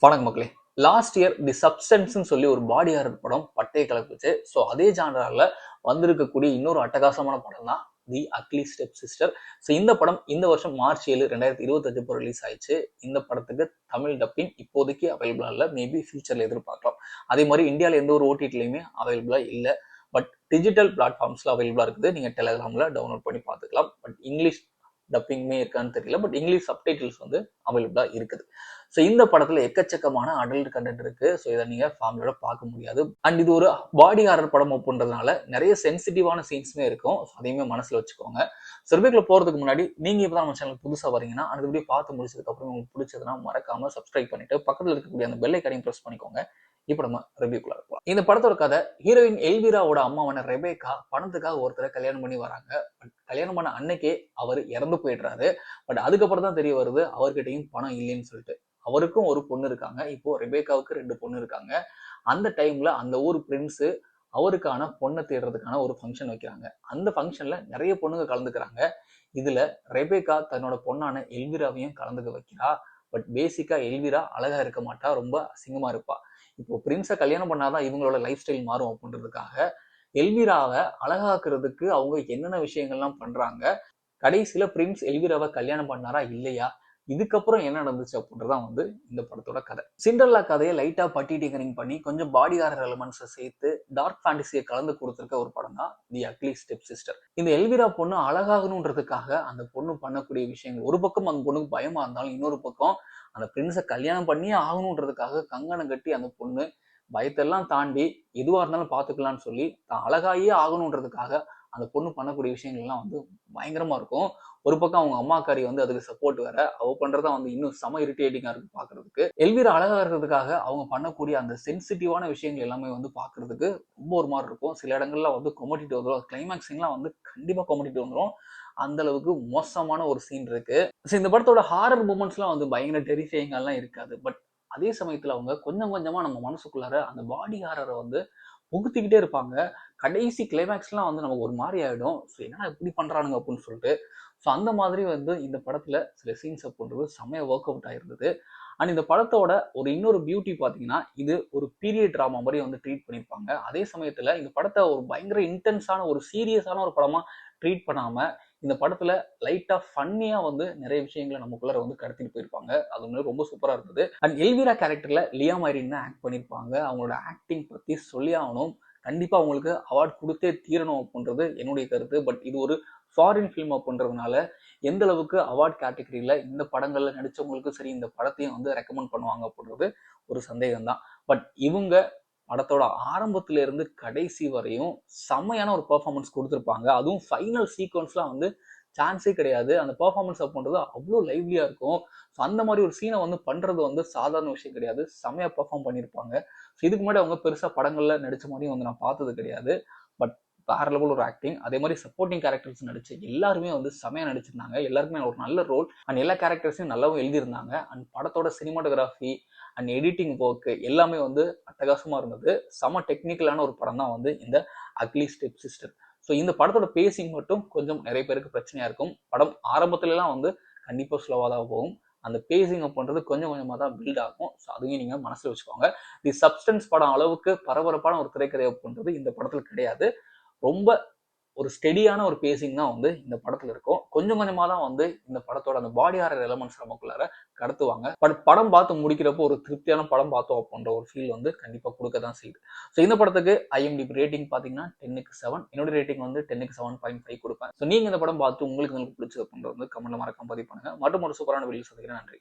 வணக்கம் மக்களே. Last year தி சப்ஸ்டன்ஸ்ன்னு சொல்லி ஒரு பாடி ஹாரர் படம் பட்டையை கிளப்புச்சு. ஸோ அதே ஜானரால வந்திருக்கக்கூடிய இன்னொரு அட்டகாசமான படம் தான் தி அக்லி ஸ்டெப் சிஸ்டர். ஸோ இந்த படம் இந்த வருஷம் மார்ச் 7 2025 இப்போ ரிலீஸ் ஆயிடுச்சு. இந்த படத்துக்கு தமிழ் டப்பிங் இப்போதைக்கு அவைலபிளா இல்லை, மேபி ஃபியூச்சர்ல எதிர்பார்க்கலாம். அதே மாதிரி இந்தியாவில் எந்த ஒரு ஓடிடிலையுமே அவைலபிளா இல்லை. பட் டிஜிட்டல் பிளாட்ஃபார்ம்ஸ்ல அவைலபிளா இருக்குது. நீங்க டெலிகிராம்ல டவுன்லோட் பண்ணி பார்த்துக்கலாம். பட் இங்கிலீஷ் டப்பிங்குமே இருக்கான்னு தெரியல. பட் இங்கிலீஷ் சப்டைட்டில்ஸ் வந்து அவைலபிளா இருக்குது. ஸோ இந்த படத்துல எக்கச்சக்கமான அடல்ட் கண்டென்ட் இருக்கு. ஸோ இதை நீங்க ஃபேமிலியோட பார்க்க முடியாது. அண்ட் இது ஒரு பாடி ஹாரர் படம் அப்படின்றதுனால நிறைய சென்சிட்டிவான சீன்ஸுமே இருக்கும். அதையுமே மனசுல வச்சுக்கோங்க. ரிவ்யூக்குள்ள போறதுக்கு முன்னாடி நீங்க இப்பதான் நம்ம சேனல் புதுசா வரீங்கன்னா அந்த வீடியோ பார்த்து முடிச்சதுக்கு அப்புறம் உங்களுக்கு பிடிச்சதுன்னா மறக்காம சப்ஸ்கிரைப் பண்ணிட்டு பக்கத்துல இருக்கக்கூடிய அந்த பெல் ஐகானையும் பிரஸ் பண்ணிக்கோங்க. இப்ப நம்ம ரிவ்யூக்குள்ள இருக்கலாம். இந்த படத்தோட கதை, ஹீரோயின் எல்விராவோட அம்மாவான ரெபேக்கா பணத்துக்காக ஒருத்தரை கல்யாணம் பண்ணி வராங்க. பட் கல்யாணம் பண்ண அன்னைக்கே அவர் இறந்து போயிடுறாரு. பட் அதுக்கப்புறம் தான் தெரிய வருது அவர்கிட்டயும் பணம் இல்லைன்னு சொல்லிட்டு. அவருக்கும் ஒரு பொண்ணு இருக்காங்க. இப்போ ரெபேக்காவுக்கு 2 பொண்ணு இருக்காங்க. அந்த டைம்ல அந்த ஊர் பிரின்ஸ் அவருக்கான பொண்ணை தேடுறதுக்கான ஒரு ஃபங்க்ஷன் வைக்கிறாங்க. அந்த ஃபங்க்ஷன்ல நிறைய பொண்ணுங்க கலந்துக்கிறாங்க. இதுல ரெபேக்கா தன்னோட பொண்ணான எல்விராவையும் கலந்துக்க வைக்கிறா. பட் பேசிக்கா எல்விரா அழகா இருக்க மாட்டா, ரொம்ப அசிங்கமா இருப்பா. இப்போ பிரின்ஸை கல்யாணம் பண்ணாதான் இவங்களோட லைஃப் ஸ்டைல் மாறும் அப்படின்றதுக்காக எல்விராவை அழகாக்குறதுக்கு அவங்க என்னென்ன விஷயங்கள்லாம் பண்றாங்க. கடைசியில பிரின்ஸ் எல்விராவை கல்யாணம் பண்ணாரா இல்லையா, இதுக்கப்புறம் என்ன நடந்துச்சு அப்படின்றதான் வந்து இந்த படத்தோட கதை. சிண்டர்லா கதையை லைட்டா பட்டி டிங்கரிங் பண்ணி கொஞ்சம் பாடி ஹாரர் எலிமெண்ட்ஸை சேர்த்து டார்க் ஃபேண்டசியை கலந்து கொடுத்துருக்க ஒரு படம் தான் தி அக்லி ஸ்டெப் சிஸ்டர். இந்த எல்விரா பொண்ணு அழகாகணுன்றதுக்காக அந்த பொண்ணு பண்ணக்கூடிய விஷயங்கள், ஒரு பக்கம் அந்த பொண்ணுக்கு பயமா இருந்தாலும் இன்னொரு பக்கம் அந்த பிரின்ஸை கல்யாணம் பண்ணியே ஆகணுன்றதுக்காக கங்கணம் கட்டி அந்த பொண்ணு பயத்தெல்லாம் தாண்டி எதுவா இருந்தாலும் பாத்துக்கலாம்னு சொல்லி தான் அழகாயே ஆகணுன்றதுக்காக அந்த பொண்ணு பண்ணக்கூடிய விஷயங்கள் எல்லாம் வந்து பயங்கரமா இருக்கும். ஒரு பக்கம் அவங்க அம்மாக்காரி வந்து அதுக்கு சப்போர்ட் வேற, அவ பண்றதா வந்து இன்னும் செம இரிட்டேட்டிங்கா இருக்கு பாக்குறதுக்கு. எல்விரா அழகா இருக்கிறதுக்காக அவங்க பண்ணக்கூடிய அந்த சென்சிட்டிவான விஷயங்கள் எல்லாமே வந்து பாக்குறதுக்கு ரொம்ப ஒரு மாதிரி இருக்கும். சில இடங்கள்ல வந்து கொமட்டிட்டு வந்துடும். கிளைமேக்ஸ் எல்லாம் வந்து கண்டிப்பா கொமட்டிட்டு வந்துடும். அந்த அளவுக்கு மோசமான ஒரு சீன் இருக்கு. இந்த படத்தோட ஹாரர் மூமெண்ட்ஸ் எல்லாம் வந்து பயங்கர டெரிஃபையிங்கா எல்லாம் இருக்காது. பட் அதே சமயத்துல அவங்க கொஞ்சம் கொஞ்சமா நம்ம மனசுக்குள்ளார அந்த பாடி ஹாரரை வந்து புகுத்திக்கிட்டே இருப்பாங்க. கடைசி கிளைமேக்ஸ்லாம் வந்து நமக்கு ஒரு மாதிரி ஆயிடும். ஸோ என்னடா இப்படி பண்றானுங்க அப்படின்னு சொல்லிட்டு. ஸோ அந்த மாதிரி வந்து இந்த படத்துல சில சீன்ஸ் அப்படின்றது செம்மையா ஒர்க் அவுட் ஆயிருந்தது. அண்ட் இந்த படத்தோட ஒரு இன்னொரு பியூட்டி பாத்தீங்கன்னா, இது ஒரு பீரியட் டிராமா மாதிரி வந்து ட்ரீட் பண்ணியிருப்பாங்க. அதே சமயத்துல இந்த படத்தை ஒரு பயங்கர இன்டென்ஸான ஒரு சீரியஸான ஒரு படமா ட்ரீட் பண்ணாம இந்த படத்துல லைட்டா ஃபன்னியா வந்து நிறைய விஷயங்களை நமக்குள்ள வந்து கடத்திட்டு போயிருப்பாங்க. அது வந்து ரொம்ப சூப்பரா இருந்தது. அண்ட் எல்விரா கேரக்டர்ல லியாம் ஐரின் தான் ஆக்ட் பண்ணியிருப்பாங்க. அவங்களோட ஆக்டிங் பத்தி சொல்லி ஆகணும். கண்டிப்பா அவங்களுக்கு அவார்ட் கொடுத்தே தீரணும் அப்படின்றது என்னுடைய கருத்து. பட் இது ஒரு ஃபாரின் ஃபிலிம் அப்படின்றதுனால எந்த அளவுக்கு அவார்ட் கேட்டகரியில இந்த படங்கள்ல நடிச்சவங்களுக்கும் சரி இந்த படத்தையும் வந்து ரெக்கமெண்ட் பண்ணுவாங்க அப்படின்றது ஒரு சந்தேகம் தான். பட் இவங்க படத்தோட ஆரம்பத்துல இருந்து கடைசி வரையும் செம்மையான ஒரு பெர்ஃபார்மன்ஸ் கொடுத்துருப்பாங்க. அதுவும் ஃபைனல் சீக்வன்ஸ்லாம் வந்து சான்ஸே கிடையாது. அந்த பெர்ஃபார்மன்ஸ் அப்படின்றது அவ்வளோ லைவ்லியா இருக்கும். ஸோ அந்த மாதிரி ஒரு சீனை வந்து பண்றது வந்து சாதாரண விஷயம் கிடையாது. செம்மையா பெர்ஃபார்ம் பண்ணியிருப்பாங்க. ஸோ இதுக்கு முன்னாடி அவங்க பெருசா படங்கள்ல நடிச்ச மாதிரியும் வந்து நான் பார்த்தது கிடையாது. பட் வேற லெவல் ஒரு ஆக்டிங். அதே மாதிரி சப்போர்ட்டிங் கேரக்டர்ஸ் நடிச்ச எல்லாருமே வந்து செமையா நடிச்சிருந்தாங்க. எல்லாருக்குமே ஒரு நல்ல ரோல் அண்ட் எல்லா கேரக்டர்ஸையும் நல்லாவும் எழுதியிருந்தாங்க. அண்ட் படத்தோட சினிமாட்டோகிராஃபி அண்ட் எடிட்டிங் ஒர்க் எல்லாமே வந்து அட்டகாசமா இருந்தது. செம டெக்னிக்கலான ஒரு படம் தான் வந்து இந்த அக்லி ஸ்டெப் சிஸ்டர். ஸோ இந்த படத்தோட பேசிங் மட்டும் கொஞ்சம் நிறைய பேருக்கு பிரச்சனையா இருக்கும். படம் ஆரம்பத்துல எல்லாம் வந்து கண்டிப்பா ஸ்லோவா தான் போகும். அந்த பேசிங் அப்படின்றது கொஞ்சம் கொஞ்சமா தான் பில்ட் ஆகும். ஸோ அதையும் நீங்க மனசுல வச்சுக்கோங்க. தி சப்ஸ்டன்ஸ் படம் அளவுக்கு பரபரப்பான ஒரு திரைக்கதை அப்படின்றது இந்த படத்துல கிடையாது. ரொம்ப ஒரு ஸ்டெடியான ஒரு பேசிங் தான் வந்து இந்த படத்துல இருக்கும். கொஞ்சம் கொஞ்சமா தான் வந்து இந்த படத்தோட அந்த பாடி ஹாரர் எலமெண்ட்ஸ் நமக்குள்ளார கடத்துவாங்க. பட் படம் பார்த்து முடிக்கிறப்போ ஒரு திருப்தியான படம் பார்த்தோம் அப்படின்ற ஒரு ஃபீல் வந்து கண்டிப்பா கொடுக்க தான் செய்யுது. ஸோ இந்த படத்துக்கு IMDb ரேட்டிங் பாத்தீங்கன்னா 10க்கு 7. என்னோட ரேட்டிங் வந்து 10க்கு 7.5 கொடுப்பேன். ஸோ நீங்க இந்த படம் பார்த்து உங்களுக்கு பிடிச்சது அப்படின்றது வந்து கமெண்ட்ல மறக்காம பதிவு பண்ணுங்க. மற்றும் ஒரு சூப்பரான வீடியோ சந்திக்கிறேன். நன்றி.